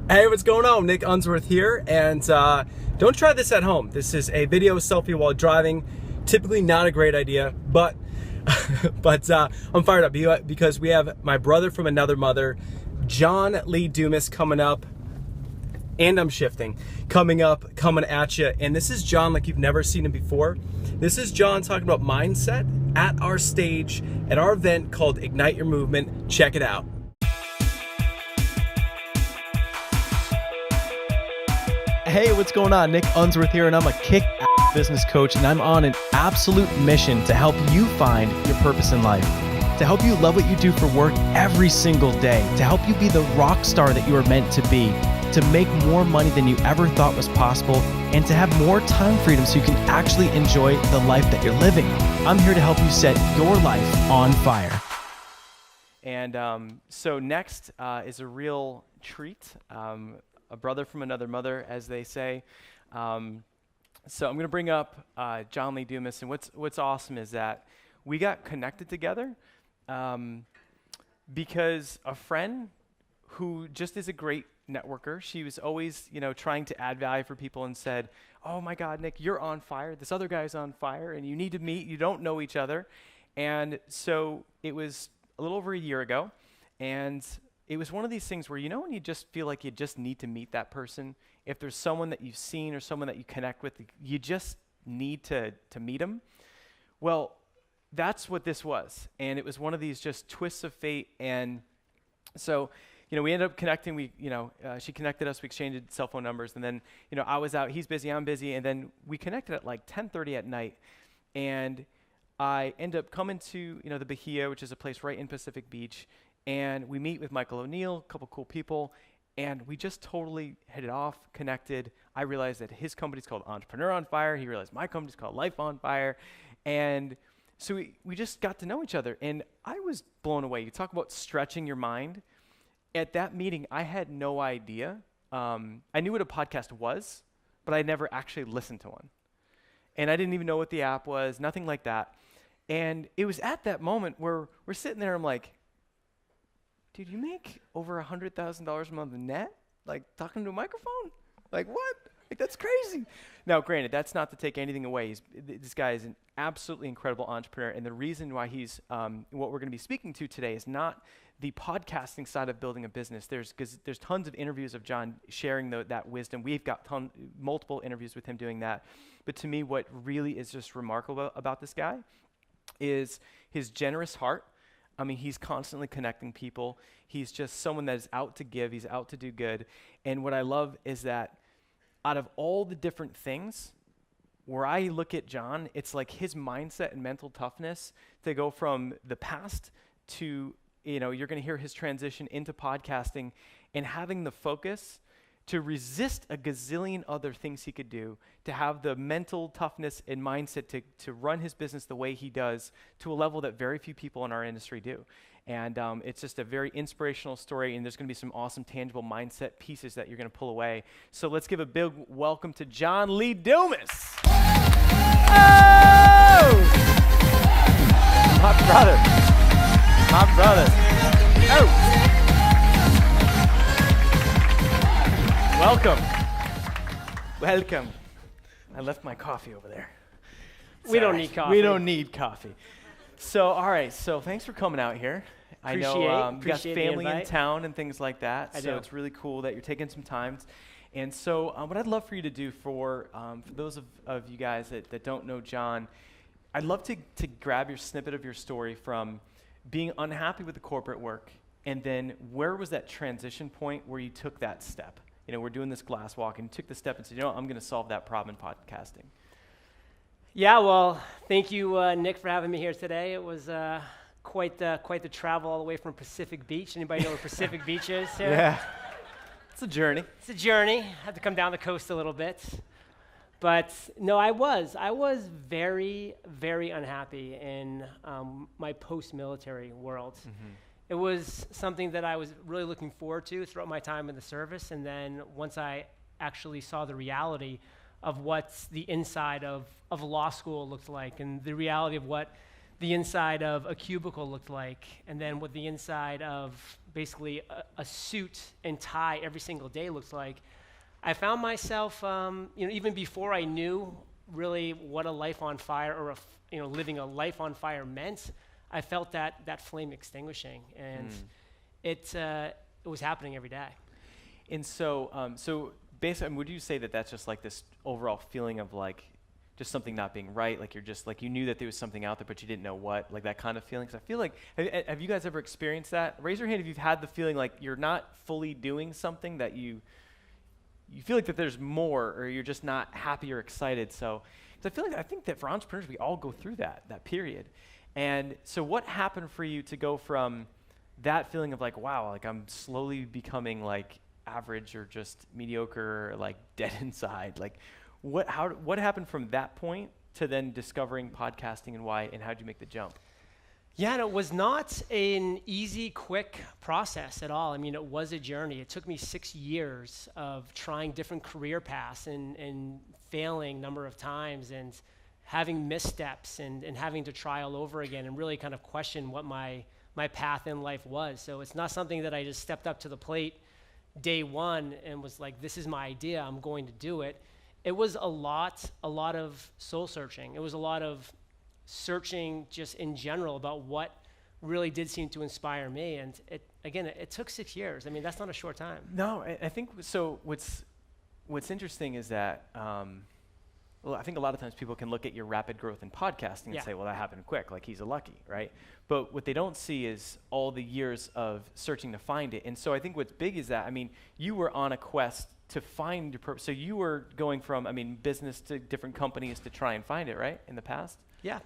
Hey, what's going on? Nick Unsworth here, and don't try this at home. This is a video selfie while driving. Typically not a great idea, but I'm fired up because we have my brother from another mother, John Lee Dumas, coming up, and I'm shifting, coming at you. And this is John like you've never seen him before. This is John talking about mindset at our stage, at our event called Ignite Your Movement. Check it out. Hey, what's going on? Nick Unsworth here, and I'm a kick-ass business coach, and I'm on an absolute mission to help you find your purpose in life, to help you love what you do for work every single day, to help you be the rock star that you are meant to be, to make more money than you ever thought was possible, and to have more time freedom so you can actually enjoy the life that you're living. I'm here to help you set your life on fire. And so next is a real treat. A brother from another mother, as they say. So I'm going to bring up John Lee Dumas, and what's awesome is that we got connected together because a friend who just is a great networker, she was always, trying to add value for people and said, "Oh my God, Nick, you're on fire. This other guy's on fire, and you need to meet. You don't know each other." And so it was a little over a year ago, and it was one of these things where, when you just feel like you just need to meet that person, if there's someone that you've seen or someone that you connect with, you just need to meet them. Well, that's what this was. And it was one of these just twists of fate. And so, we ended up connecting. She connected us. We exchanged cell phone numbers. And then, I was out. He's busy. I'm busy. And then we connected at like 10:30 at night. And I ended up coming to, the Bahia, which is a place right in Pacific Beach. And we meet with Michael O'Neill, a couple cool people, and we just totally hit it off, connected. I realized that his company's called Entrepreneur on Fire. He realized my company's called Life on Fire. And so we just got to know each other, and I was blown away. You talk about stretching your mind. At that meeting, I had no idea. I knew what a podcast was, but I never actually listened to one. And I didn't even know what the app was, nothing like that. And it was at that moment where we're sitting there, I'm like, dude, you make over $100,000 a month net? Like, talking to a microphone? Like, what? Like, that's crazy. Now, granted, that's not to take anything away. This guy is an absolutely incredible entrepreneur, and the reason why he's what we're going to be speaking to today is not the podcasting side of building a business. There's tons of interviews of John sharing that wisdom. We've got multiple interviews with him doing that. But to me, what really is just remarkable about this guy is his generous heart. I mean, he's constantly connecting people. He's just someone that is out to give. He's out to do good. And what I love is that out of all the different things, where I look at John, it's like his mindset and mental toughness to go from the past to, you're going to hear his transition into podcasting and having the focus to resist a gazillion other things he could do, to have the mental toughness and mindset to run his business the way he does to a level that very few people in our industry do. And it's just a very inspirational story, and there's going to be some awesome tangible mindset pieces that you're going to pull away. So let's give a big welcome to John Lee Dumas. Oh! My brother. Oh! Welcome. I left my coffee over there. We don't need coffee. We don't need coffee. So, all right. So, thanks for coming out here. I know you got family in town and things like that. I so do. It's really cool that you're taking some time. And so, what I'd love for you to do for those of you guys that don't know John, I'd love to grab your snippet of your story from being unhappy with the corporate work, and then where was that transition point where you took that step? We're doing this glass walk, and you took the step and said, I'm going to solve that problem in podcasting. Yeah, well, thank you, Nick, for having me here today. It was quite the travel all the way from Pacific Beach. Anybody know where Pacific Beach is here? Yeah. It's a journey. It's a journey. Had to come down the coast a little bit. But no, I was very, very unhappy in my post-military world. Mm-hmm. It was something that I was really looking forward to throughout my time in the service, and then once I actually saw the reality of what the inside of law school looked like, and the reality of what the inside of a cubicle looked like, and then what the inside of basically a suit and tie every single day looks like, I found myself, even before I knew really what a life on fire or living a life on fire meant, I felt that flame extinguishing, and it was happening every day. And so basically, would you say that that's just like this overall feeling of like just something not being right, like you're just like you knew that there was something out there but you didn't know what, like that kind of feeling? Because I feel like, have you guys ever experienced that? Raise your hand if you've had the feeling like you're not fully doing something, that you feel like that there's more, or you're just not happy or excited. So, because I think that for entrepreneurs, we all go through that period. And so what happened for you to go from that feeling of like, wow, like I'm slowly becoming like average or just mediocre, or like dead inside? Like what happened from that point to then discovering podcasting, and why, and how did you make the jump? Yeah, and it was not an easy, quick process at all. I mean, it was a journey. It took me 6 years of trying different career paths and failing a number of times, and having missteps and having to try all over again, and really kind of question what my path in life was. So it's not something that I just stepped up to the plate day one and was like, this is my idea, I'm going to do it. It was a lot of soul searching. It was a lot of searching just in general about what really did seem to inspire me. And it took 6 years. I mean, that's not a short time. No, I think so. What's interesting is that, I think a lot of times people can look at your rapid growth in podcasting and say, well, that happened quick, like he's a lucky, right? But what they don't see is all the years of searching to find it. And so I think what's big is that, I mean, you were on a quest to find your purpose. So you were going from, business to different companies to try and find it, right, in the past? Yeah.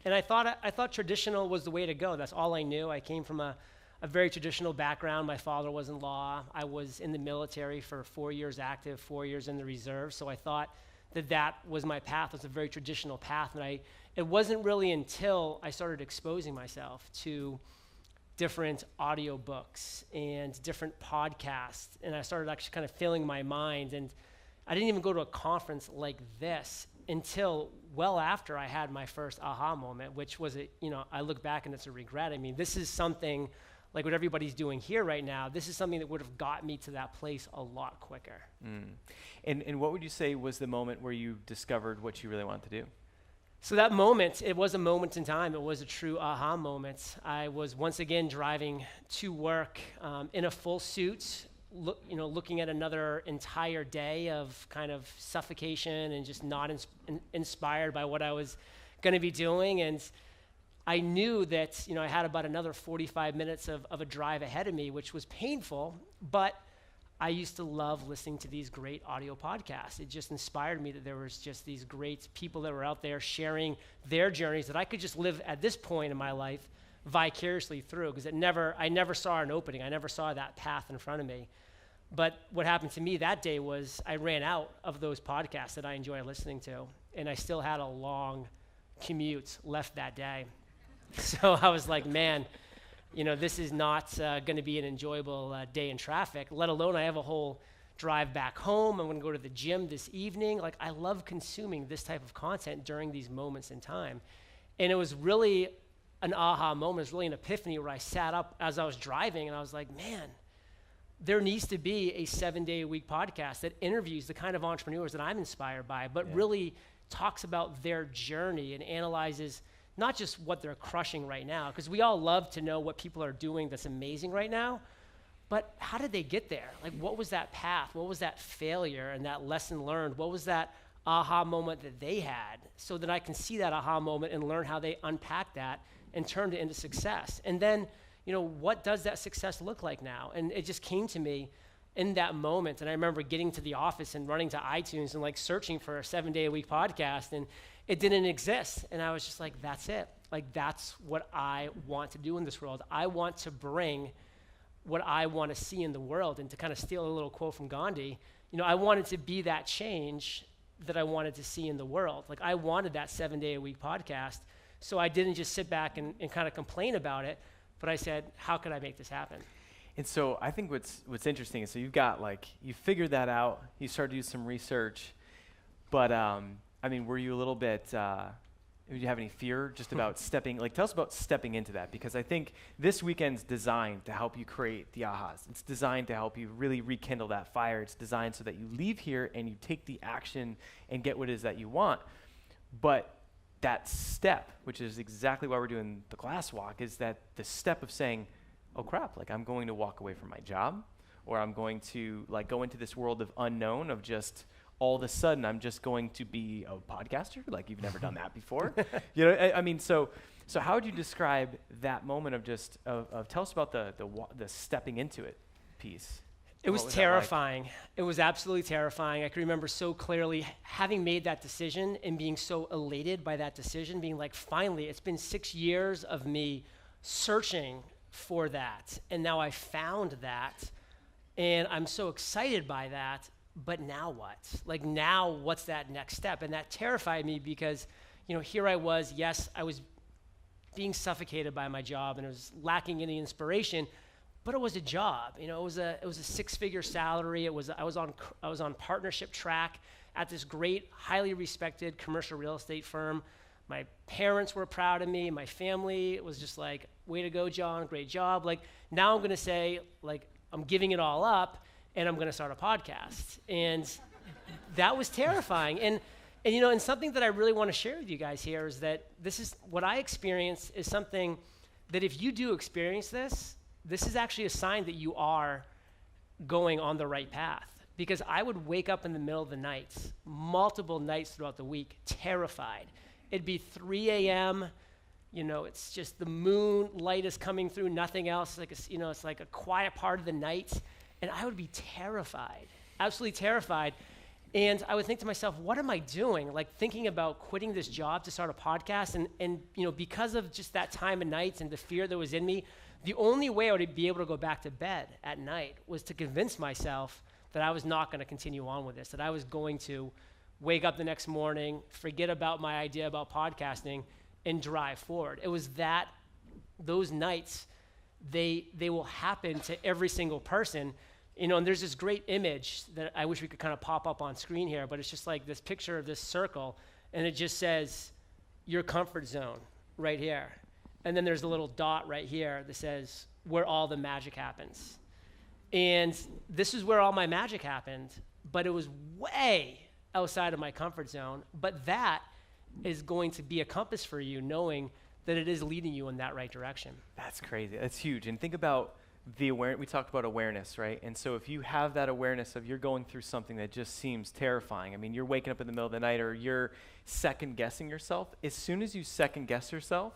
And I thought traditional was the way to go. That's all I knew. I came from a very traditional background. My father was in law. I was in the military for 4 years active, 4 years in the reserve. So I thought that was my path. It was a very traditional path. And it wasn't really until I started exposing myself to different audiobooks and different podcasts, and I started actually kind of filling my mind. And I didn't even go to a conference like this until well after I had my first aha moment, which was, I look back and it's a regret. I mean, this is something like what everybody's doing here right now. This is something that would have got me to that place a lot quicker. And what would you say was the moment where you discovered what you really wanted to do? So that moment, it was a moment in time. It was a true aha moment. I was once again driving to work in a full suit, looking at another entire day of kind of suffocation and just not inspired by what I was going to be doing. And I knew that I had about another 45 minutes of a drive ahead of me, which was painful, but I used to love listening to these great audio podcasts. It just inspired me that there was just these great people that were out there sharing their journeys that I could just live at this point in my life vicariously through, because I never saw an opening. I never saw that path in front of me. But what happened to me that day was I ran out of those podcasts that I enjoy listening to, and I still had a long commute left that day. So I was like, man, this is not going to be an enjoyable day in traffic, let alone I have a whole drive back home. I'm going to go to the gym this evening. Like, I love consuming this type of content during these moments in time. And it was really an aha moment. It was really an epiphany where I sat up as I was driving and I was like, man, there needs to be a 7-day-a-week podcast that interviews the kind of entrepreneurs that I'm inspired by, but really talks about their journey and analyzes not just what they're crushing right now, because we all love to know what people are doing that's amazing right now, but how did they get there? Like, what was that path? What was that failure and that lesson learned? What was that aha moment that they had, so that I can see that aha moment and learn how they unpacked that and turned it into success? And then, what does that success look like now? And it just came to me in that moment. And I remember getting to the office and running to iTunes and searching for a 7-day-a-week podcast, and it didn't exist. And I was just like, that's it. Like, that's what I want to do in this world. I want to bring what I want to see in the world. And to kind of steal a little quote from Gandhi, I wanted to be that change that I wanted to see in the world. Like, I wanted that 7-day-a-week podcast. So I didn't just sit back and kind of complain about it, but I said, how could I make this happen? And so I think what's interesting is, so you've got you figured that out, you started to do some research, but were you a little bit, Do you have any fear just about tell us about stepping into that, because I think this weekend's designed to help you create the ahas. It's designed to help you really rekindle that fire. It's designed so that you leave here and you take the action and get what it is that you want. But that step, which is exactly why we're doing the glass walk, is that the step of saying, oh crap, like I'm going to walk away from my job, or I'm going to like go into this world of unknown of just all of a sudden I'm just going to be a podcaster, like you've never done that before. You know, I mean, so how would you describe that moment of just of tell us about the stepping into it piece? It was terrifying. It was absolutely terrifying. I can remember so clearly having made that decision and being so elated by that decision, being like, finally, it's been 6 years of me searching for that, and now I found that, and I'm so excited by that. But now what? Like now, what's that next step? And that terrified me because, you know, here I was, yes, I was being suffocated by my job and it was lacking any inspiration, but it was a job. You know, it was a 6-figure salary. I was on partnership track at this great, highly respected commercial real estate firm. My parents were proud of me. My family was just like, way to go, John, great job. Like now I'm going to say, like, I'm giving it all up and I'm going to start a podcast. And that was terrifying. And you know, and something that I really want to share with you guys here is that this is what I experienced is something that if you do experience this is actually a sign that you are going on the right path. Because I would wake up in the middle of the night, multiple nights throughout the week, terrified. It'd be 3 a.m., you know, it's just the moonlight is coming through, nothing else. Like it's like a quiet part of the night. And I would be terrified, absolutely terrified. And I would think to myself, what am I doing? Like thinking about quitting this job to start a podcast. And you know, because of just that time of nights and the fear that was in me, the only way I would be able to go back to bed at night was to convince myself that I was not going to continue on with this, that I was going to wake up the next morning, forget about my idea about podcasting, and drive forward. It was those nights, they will happen to every single person. You know, and there's this great image that I wish we could kind of pop up on screen here, but it's just like this picture of this circle, and it just says, your comfort zone right here. And then there's a little dot right here that says, where all the magic happens. And this is where all my magic happened, but it was way outside of my comfort zone. But that is going to be a compass for you, knowing that it is leading you in that right direction. That's crazy. That's huge. And think about the awareness. We talked about awareness, right? And so if you have that awareness of you're going through something that just seems terrifying, I mean, you're waking up in the middle of the night or you're second guessing yourself. As soon as you second guess yourself,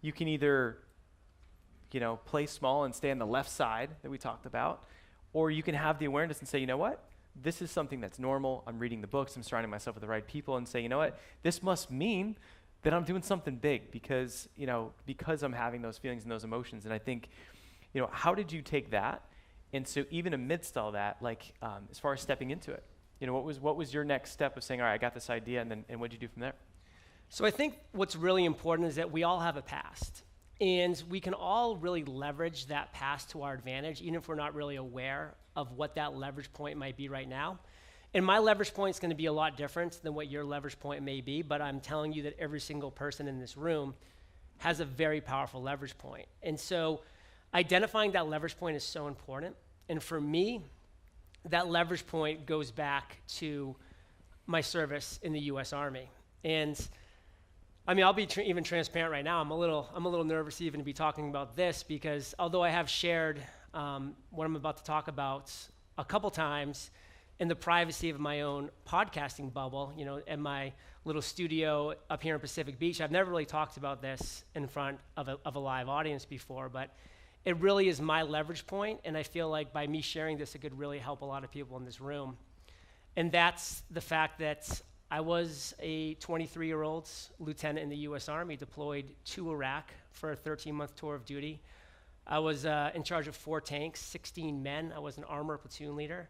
you can either, you know, play small and stay on the left side that we talked about, or you can have the awareness and say, you know what? This is something that's normal. I'm reading the books. I'm surrounding myself with the right people, and say, you know what? This must mean that I'm doing something big because I'm having those feelings and those emotions. And I think, you know, how did you take that? And so even amidst all that, like as far as stepping into it, you know, what was your next step of saying, all right, I got this idea, and what'd you do from there? So I think what's really important is that we all have a past. And we can all really leverage that past to our advantage, even if we're not really aware of what that leverage point might be right now. And my leverage point is going to be a lot different than what your leverage point may be, but I'm telling you that every single person in this room has a very powerful leverage point. And so identifying that leverage point is so important. And for me, that leverage point goes back to my service in the U.S. Army. And I mean, I'll be even transparent right now. I'm a little nervous even to be talking about this because although I have shared what I'm about to talk about a couple times in the privacy of my own podcasting bubble, you know, in my little studio up here in Pacific Beach, I've never really talked about this in front of a live audience before, but it really is my leverage point, and I feel like by me sharing this, it could really help a lot of people in this room. And that's the fact that I was a 23-year-old lieutenant in the U.S. Army deployed to Iraq for a 13-month tour of duty. I was in charge of 4 tanks, 16 men. I was an armor platoon leader.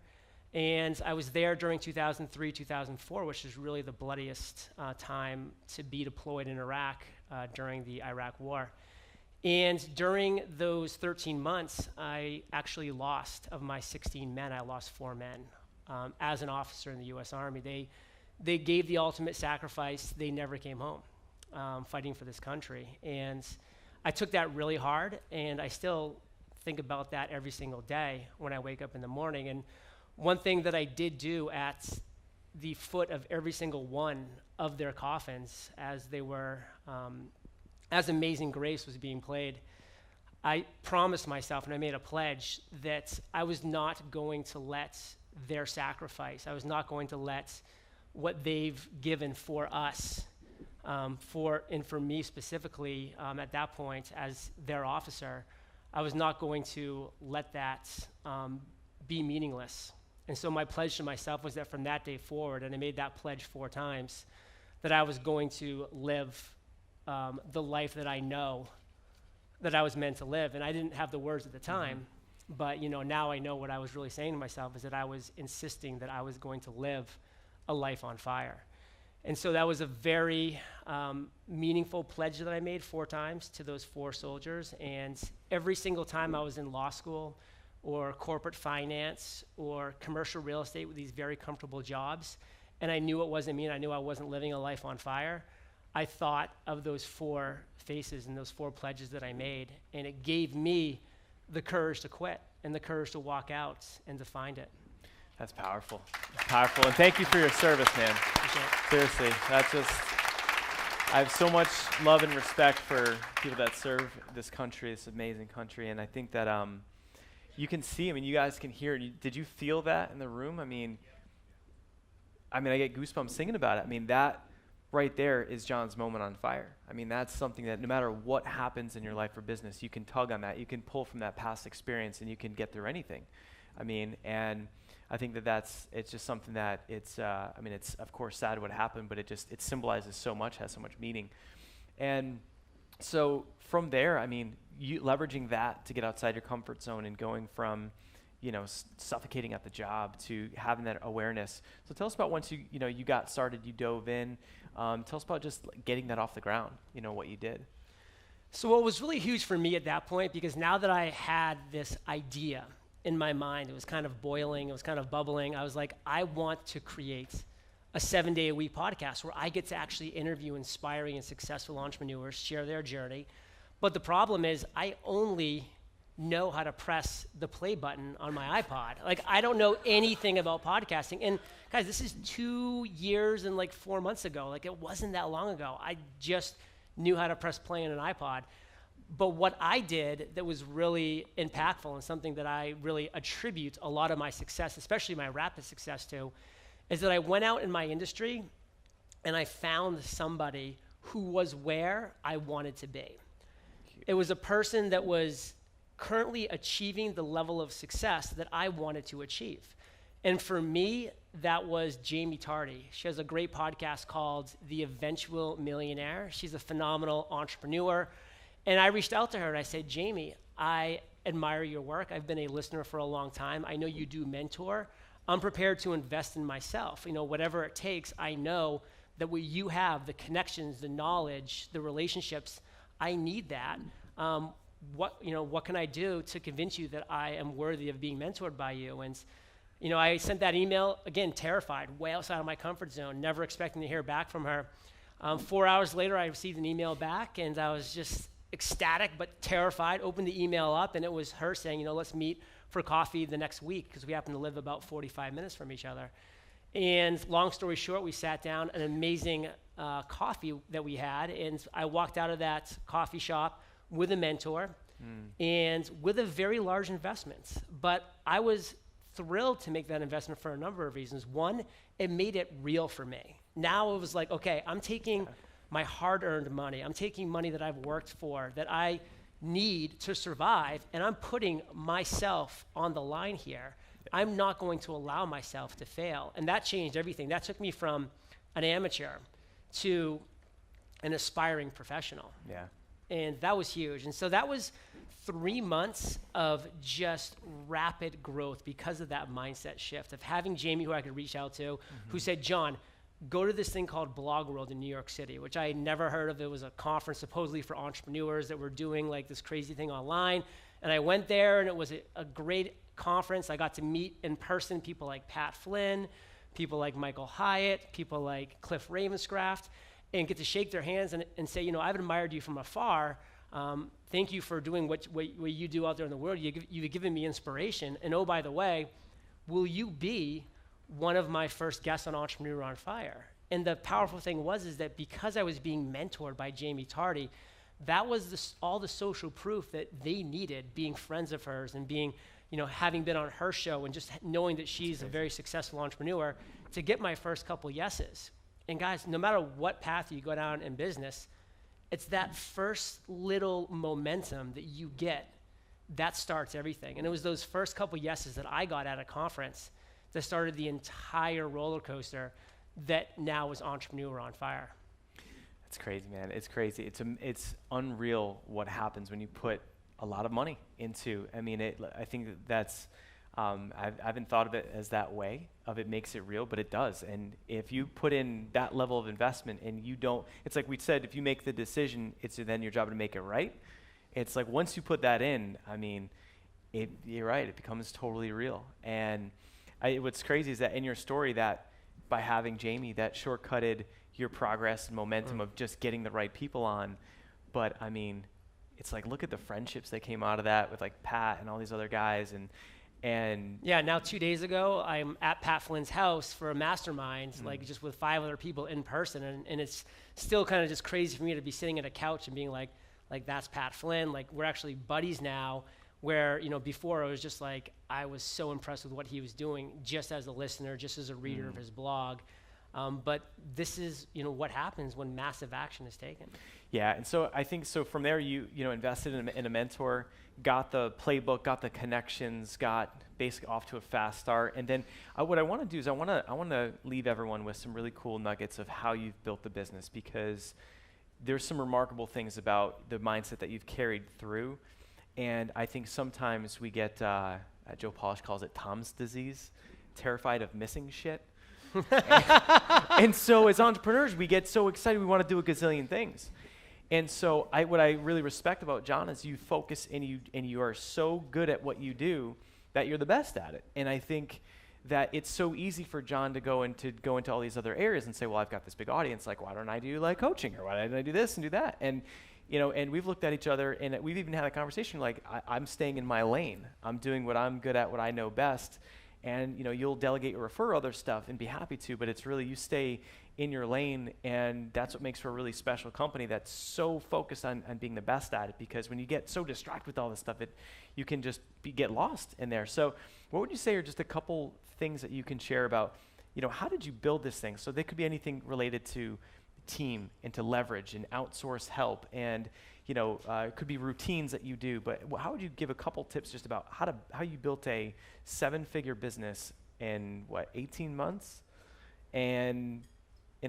And I was there during 2003, 2004, which is really the bloodiest time to be deployed in Iraq during the Iraq War. And during those 13 months, I actually lost, of my 16 men, I lost 4 men as an officer in the U.S. Army. They gave the ultimate sacrifice. They never came home. fighting for this country. And I took that really hard, and I still think about that every single day when I wake up in the morning. And one thing that I did do at the foot of every single one of their coffins as they were, as Amazing Grace was being played, I promised myself and I made a pledge that I was not going to let their sacrifice, I was not going to let what they've given for us, for me specifically, at that point as their officer, I was not going to let that be meaningless. And so my pledge to myself was that from that day forward, and I made that pledge 4 times, that I was going to live the life that I know that I was meant to live. And I didn't have the words at the time, but now I know what I was really saying to myself is that I was insisting that I was going to live a life on fire. And so that was a very meaningful pledge that I made 4 times to those 4 soldiers. And every single time I was in law school or corporate finance or commercial real estate with these very comfortable jobs, and I knew it wasn't me and I knew I wasn't living a life on fire, I thought of those 4 faces and those 4 pledges that I made, and it gave me the courage to quit and the courage to walk out and to find it. That's powerful. Powerful. And thank you for your service, man. Seriously. That's just, I have so much love and respect for people that serve this country, this amazing country. And I think that you can see, you guys can hear it. Did you feel that in the room? I get goosebumps thinking about it. That right there is John's moment on fire. That's something that no matter what happens in your life or business, you can tug on that. You can pull from that past experience and you can get through anything. And I think it's just something that it's of course sad what happened, but it symbolizes so much, has so much meaning. And so from there, you leveraging that to get outside your comfort zone and going from, suffocating at the job to having that awareness. So tell us about once you got started, you dove in. Tell us about just getting that off the ground, what you did. So what was really huge for me at that point, because now that I had this idea in my mind, it was kind of boiling, it was kind of bubbling, I was like, I want to create a 7-day-a-week podcast where I get to actually interview inspiring and successful entrepreneurs, share their journey. But the problem is I only know how to press the play button on my iPod. I don't know anything about podcasting. And guys, this is 2 years and 4 months ago. It wasn't that long ago. I just knew how to press play on an iPod. But what I did that was really impactful and something that I really attribute a lot of my success, especially my rapid success to, is that I went out in my industry and I found somebody who was where I wanted to be. It was a person that was currently achieving the level of success that I wanted to achieve. And for me, that was Jamie Tardy. She has a great podcast called The Eventual Millionaire. She's a phenomenal entrepreneur. And I reached out to her and I said, Jamie, I admire your work. I've been a listener for a long time. I know you do mentor. I'm prepared to invest in myself. Whatever it takes, I know that what you have, the connections, the knowledge, the relationships, I need that. What can I do to convince you that I am worthy of being mentored by you? And, I sent that email, again, terrified, way outside of my comfort zone, never expecting to hear back from her. 4 hours later, I received an email back, and I was just ecstatic but terrified, opened the email up, and it was her saying, let's meet for coffee the next week, because we happen to live about 45 minutes from each other. And long story short, we sat down, an amazing coffee that we had, and I walked out of that coffee shop with a mentor and with a very large investment. But I was thrilled to make that investment for a number of reasons. One, it made it real for me. Now it was like, okay, I'm taking my hard-earned money. I'm taking money that I've worked for, that I need to survive, and I'm putting myself on the line here. I'm not going to allow myself to fail. And that changed everything. That took me from an amateur to an aspiring professional. Yeah. And that was huge. And so that was 3 months of just rapid growth because of that mindset shift of having Jamie, who I could reach out to, who said, John, go to this thing called Blog World in New York City, which I had never heard of. It was a conference supposedly for entrepreneurs that were doing this crazy thing online. And I went there, and it was a great conference. I got to meet in person people like Pat Flynn, people like Michael Hyatt, people like Cliff Ravenscraft. and get to shake their hands and say, I've admired you from afar. Thank you for doing what you do out there in the world. You've given me inspiration. And oh, by the way, will you be one of my first guests on Entrepreneur on Fire? And the powerful thing is that because I was being mentored by Jamie Tardy, that was all the social proof that they needed, being friends of hers and being, having been on her show and just knowing that she's a very successful entrepreneur, to get my first couple yeses. And guys, no matter what path you go down in business, it's that first little momentum that you get that starts everything. And it was those first couple yeses that I got at a conference that started the entire roller coaster that now is Entrepreneur on Fire. It's crazy, man. It's crazy. It's unreal what happens when you put a lot of money into. I mean, I think that's. I haven't thought of it as that way. Of it makes it real, but it does. And if you put in that level of investment and you don't, it's like we said, if you make the decision, it's then your job to make it right. It's like once you put that in, I mean, you're right. It becomes totally real. And what's crazy is that in your story, that by having Jamie, that shortcutted your progress and momentum of just getting the right people on. But I mean, it's like, look at the friendships that came out of that with like Pat and all these other guys. And yeah, now 2 days ago, I'm at Pat Flynn's house for a mastermind, like just with 5 other people in person. And it's still kind of just crazy for me to be sitting at a couch and being like that's Pat Flynn. Like we're actually buddies now, where, before it was just like, I was so impressed with what he was doing just as a listener, just as a reader of his blog. But this is, what happens when massive action is taken. Yeah, and so I think from there you invested in a mentor, got the playbook, got the connections, got basically off to a fast start, and then what I want to do is I want to leave everyone with some really cool nuggets of how you've built the business, because there's some remarkable things about the mindset that you've carried through, and I think sometimes we get Joe Polish calls it Tom's disease, terrified of missing shit. And so as entrepreneurs, we get so excited we want to do a gazillion things. And so what I really respect about John is you focus and you are so good at what you do that you're the best at it. And I think that it's so easy for John to go into all these other areas and say, well, I've got this big audience, like why don't I do like coaching, or why don't I do this and do that? And and we've looked at each other and we've even had a conversation like I'm staying in my lane. I'm doing what I'm good at, what I know best. And you'll delegate or refer other stuff and be happy to, but it's really you stay in your lane, and that's what makes for a really special company that's so focused on being the best at it. Because when you get so distracted with all this stuff, you can just get lost in there. So what would you say are just a couple things that you can share about, how did you build this thing? So they could be anything related to team and to leverage and outsource help, and it could be routines that you do, but how would you give a couple tips just about how you built a 7-figure business in 18 months, and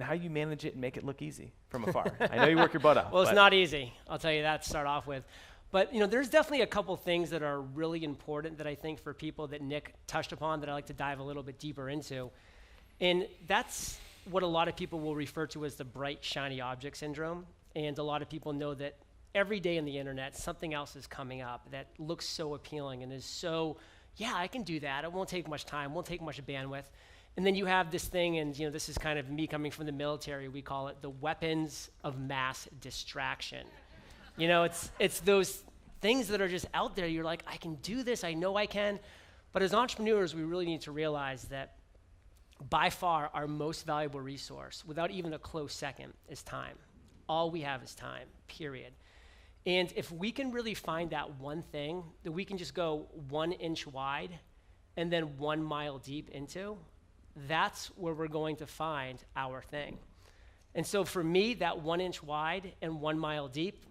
how you manage it and make it look easy from afar? I know you work your butt off. Well, it's not easy. I'll tell you that to start off with. But there's definitely a couple things that are really important that I think for people that Nick touched upon that I like to dive a little bit deeper into, and that's what a lot of people will refer to as the bright, shiny object syndrome. And a lot of people know that every day on the internet, something else is coming up that looks so appealing and is so, yeah, I can do that. It won't take much time, won't take much bandwidth. And then you have this thing, and this is kind of me coming from the military, we call it the weapons of mass distraction. It's those things that are just out there. You're like, I can do this, I know I can. But as entrepreneurs, we really need to realize that by far our most valuable resource, without even a close second, is time. All we have is time, period. And if we can really find that one thing that we can just go 1 inch wide and then 1 mile deep into, that's where we're going to find our thing. And so for me, that 1 inch wide and 1 mile deep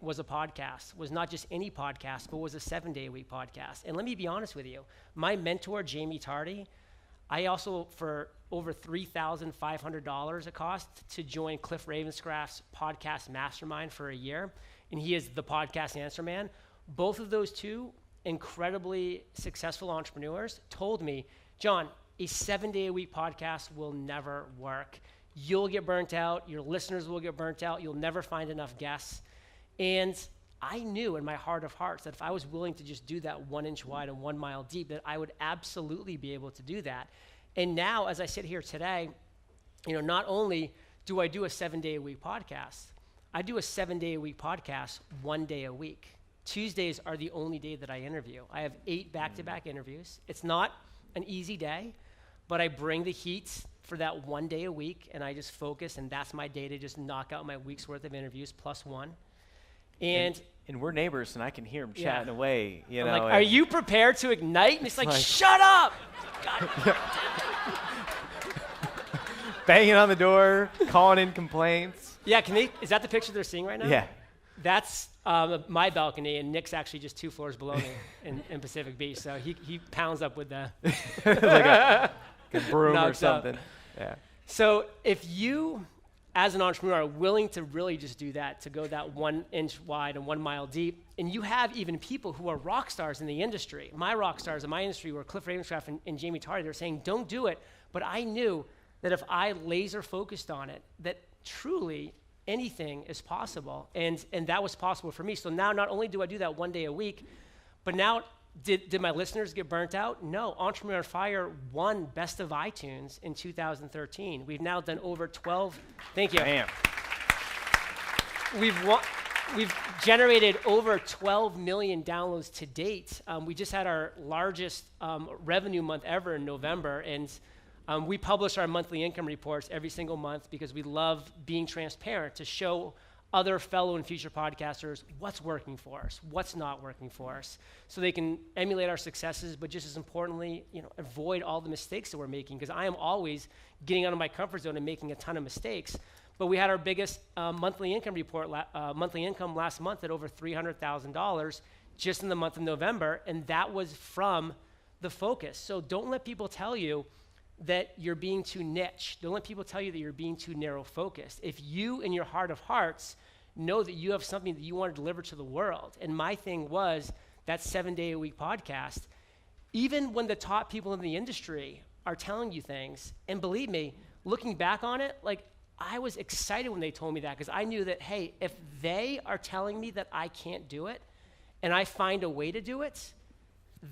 was a podcast. Was not just any podcast, but was a 7-day-a-week podcast. And let me be honest with you, my mentor, Jamie Tardy, I also, for over $3,500 it cost to join Cliff Ravenscraft's podcast mastermind for a year, and he is the podcast answer man. Both of those two incredibly successful entrepreneurs told me, John, a 7-day-a-week podcast will never work. You'll get burnt out. Your listeners will get burnt out. You'll never find enough guests. And I knew in my heart of hearts that if I was willing to just do that 1 inch wide and 1 mile deep, that I would absolutely be able to do that. And now, as I sit here today, not only do I do a 7-day-a-week podcast? I do a 7-day-a-week podcast 1 day a week. Tuesdays are the only day that I interview. I have 8 back-to-back interviews. It's not an easy day, but I bring the heat for that 1 day a week, and I just focus, and that's my day to just knock out my week's worth of interviews plus 1. And we're neighbors, and I can hear him chatting away. You I'm know, like, are you prepared to ignite? And it's like, shut up! God. Banging on the door, calling in complaints. Yeah, is that the picture they're seeing right now? Yeah. That's my balcony, and Nick's actually just 2 floors below me in Pacific Beach. So he pounds up with the like a broom or knocks up. something. Yeah. So if you, as an entrepreneur, are willing to really just do that, to go that 1 inch wide and 1 mile deep, and you have even people who are rock stars in the industry. My rock stars in my industry were Cliff Ravenscraft and Jamie Tardy. They're saying, don't do it. But I knew that if I laser focused on it, that truly anything is possible. And that was possible for me. So now not only do I do that 1 day a week, but now did my listeners get burnt out? No. Entrepreneur on Fire won Best of iTunes in 2013. We've now done over 12. Thank you. Damn. We've generated over 12 million downloads to date. We just had our largest revenue month ever in November, and we publish our monthly income reports every single month because we love being transparent to show other fellow and future podcasters what's working for us, what's not working for us, so they can emulate our successes, but just as importantly, avoid all the mistakes that we're making, because I am always getting out of my comfort zone and making a ton of mistakes. But we had our biggest monthly income report, monthly income last month at over $300,000 just in the month of November, and that was from the focus. So don't let people tell you that you're being too niche. Don't let people tell you that you're being too narrow focused. If you, in your heart of hearts, know that you have something that you want to deliver to the world, and my thing was that 7-day-a-week podcast, even when the top people in the industry are telling you things, and believe me, looking back on it, like, I was excited when they told me that, because I knew that, hey, if they are telling me that I can't do it, and I find a way to do it,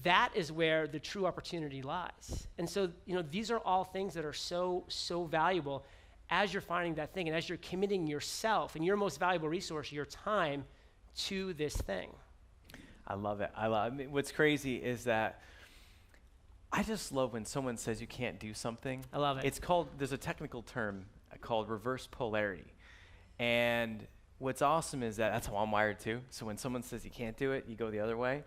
that is where the true opportunity lies. And so, these are all things that are so, so valuable as you're finding that thing and as you're committing yourself and your most valuable resource, your time, to this thing. I love it. I mean, what's crazy is that I just love when someone says you can't do something. I love it. There's a technical term called reverse polarity. And what's awesome is that's how I'm wired too. So when someone says you can't do it, you go the other way.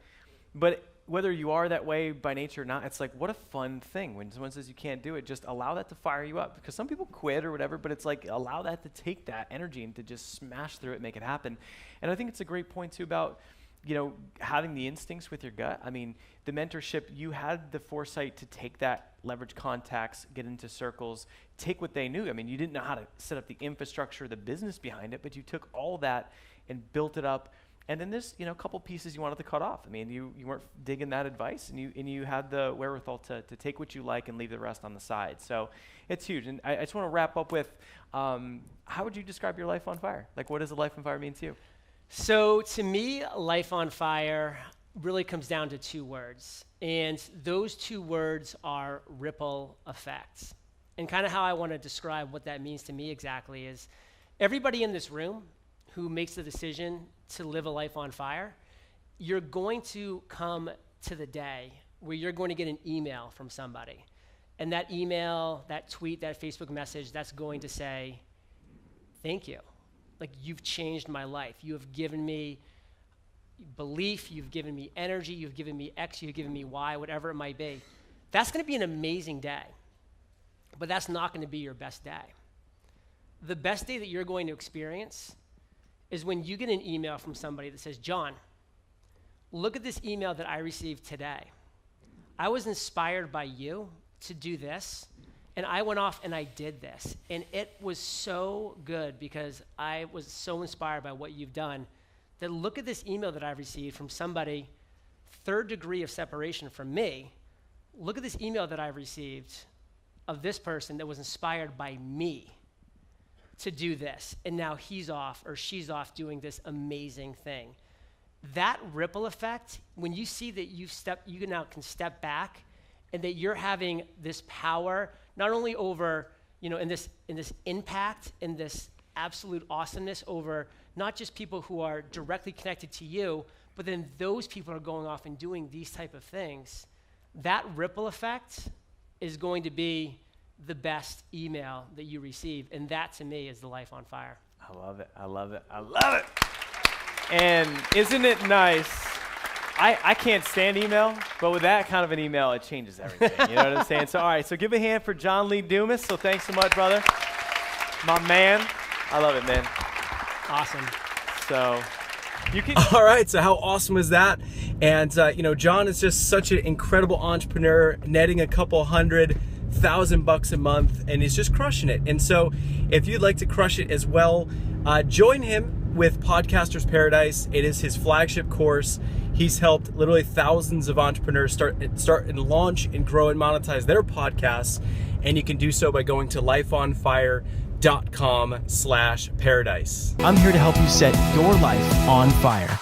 But whether you are that way by nature or not, it's like, what a fun thing. When someone says you can't do it, just allow that to fire you up. Because some people quit or whatever, but it's like, allow that to take that energy and to just smash through it, make it happen. And I think it's a great point too about, having the instincts with your gut. I mean, the mentorship, you had the foresight to take that, leverage contacts, get into circles, take what they knew. I mean, you didn't know how to set up the infrastructure, the business behind it, but you took all that and built it up. And then there's, a couple pieces you wanted to cut off. I mean, you weren't digging that advice, and you had the wherewithal to take what you like and leave the rest on the side. So it's huge. And I just want to wrap up with, how would you describe your life on fire? Like, what does a life on fire mean to you? So to me, life on fire really comes down to 2 words. And those 2 words are ripple effects. And kind of how I want to describe what that means to me exactly is everybody in this room who makes the decision to live a life on fire, you're going to come to the day where you're going to get an email from somebody. And that email, that tweet, that Facebook message, that's going to say, thank you. Like, you've changed my life. You have given me belief, you've given me energy, you've given me X, you've given me Y, whatever it might be. That's going to be an amazing day. But that's not going to be your best day. The best day that you're going to experience is when you get an email from somebody that says, John, look at this email that I received today. I was inspired by you to do this, and I went off and I did this. And it was so good because I was so inspired by what you've done that look at this email that I received from somebody, 3rd degree of separation from me. Look at this email that I received of this person that was inspired by me to do this. And now he's off or she's off doing this amazing thing. That ripple effect, when you see that you now can step back and that you're having this power, not only over in this impact, in this absolute awesomeness over not just people who are directly connected to you, but then those people are going off and doing these type of things, that ripple effect is going to be the best email that you receive. And that, to me, is the life on fire. I love it. I love it. I love it. And isn't it nice? I can't stand email, but with that kind of an email, it changes everything. You know what I'm saying? So, all right. So give a hand for John Lee Dumas. So thanks so much, brother. My man. I love it, man. Awesome. So you can. All right, so how awesome was that? And John is just such an incredible entrepreneur, netting a couple $100,000 a month, and he's just crushing it. And so if you'd like to crush it as well, join him with Podcaster's Paradise. It is his flagship course. He's helped literally thousands of entrepreneurs start and launch and grow and monetize their podcasts. And you can do so by going to lifeonfire.com/paradise. I'm here to help you set your life on fire.